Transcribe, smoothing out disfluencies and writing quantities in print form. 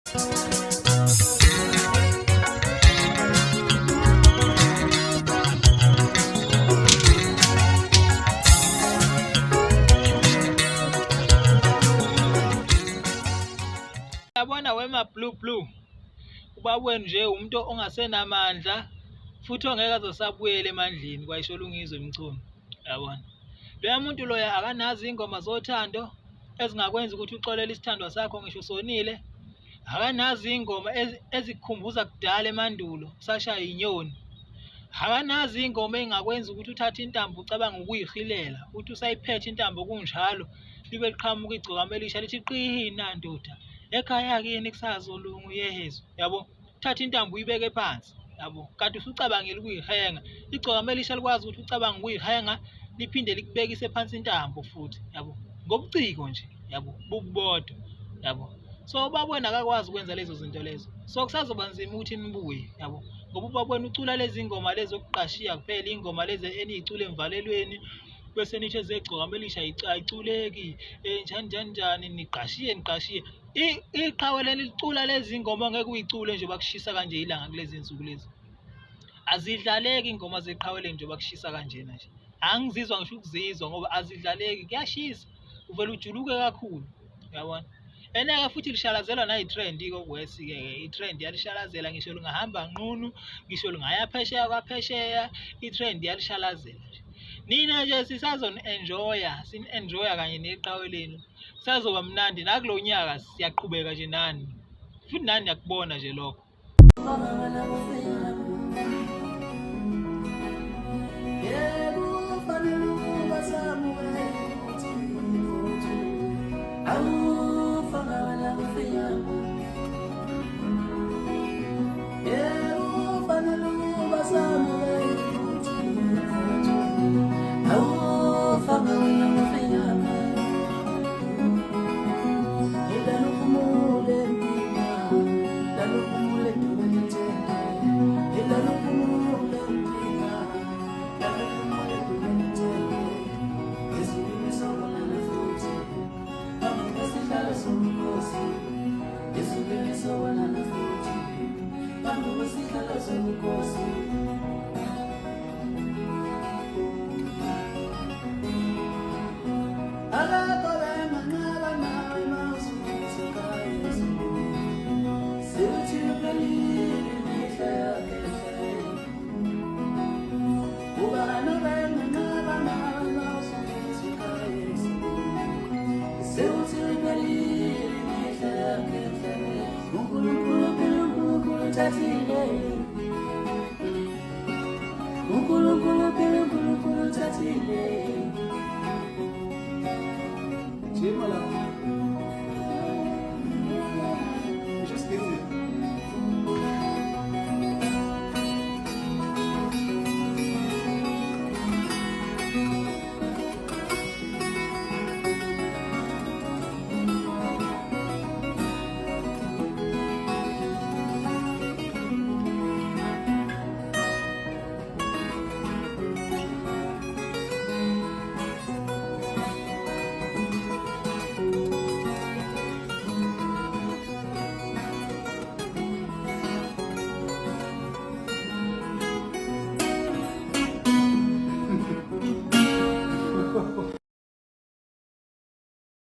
Yabona wema blue ubabweni nje umuntu ongasenamandla futhi ongeke azosabuyela emandleni kwayisho Lungizo Mchunu yabona. Loya muntu loya akanazi ingoma zothando ezingakwenza ukuthi uxolele isithandwa sakho ngisho sonile. Akanazi ingoma ezikukhumbuza kudala emandulo usashaya inyoni. Akanazi ingoma engakwenza ukuthi uthathe intambo ucabanga ukuyihilela uthi usayiphethe intambo kunjalo libe liqhamuka igcokama elisha lithi qina ndoda ekhaya kini kusazolunga uyehezwa yabo. Thatha intambo uyibeke phansi yabo kanti usucabangela ukuyihenga igcokama elisha likwazi ukuthi ucabanga ukuyihenga liphinde likubekise phansi intambo futhi yabo ngobuciko nje yabo bukubodwa yabo. So ubabona akakwazi ukwenza lezo zinto lezo, so kusazoba nzima ukuthi nibuye yabo ngoba ubabona ucula lezi ngoma lezi okuqashiya kuphela ingoma lezi eniyicula emvalelweni bese nithi ezegcokama elisha ayiculeki njani niqashiye iqhawe leli licula lezi ngoma ngeke uyicule nje bakushisa kanje ilanga kulezi insuku lezi azidlaleki ingoma zeqhaweleni nje bakushisa kanjena nje. Angizizwa ngisho ukuzizwa ngoba azidlaleki kuyashisa uvela ujuluke kakhulu yabona. Eneke futhi lishalazelwa nayi-trend-ke okwesi-ke i-trend yalishalazela ngisho lingahamba nqunu ngisho lingaya phesheya kwaphesheya i-trend yalishalazela nje. Nina nje sisazoni-enjoya sini-enjoya kanye neqhawe lenu kusazoba mnandi nakulo nyaka siyaqhubeka nje nani futhi nani yakubona nje lokho. That's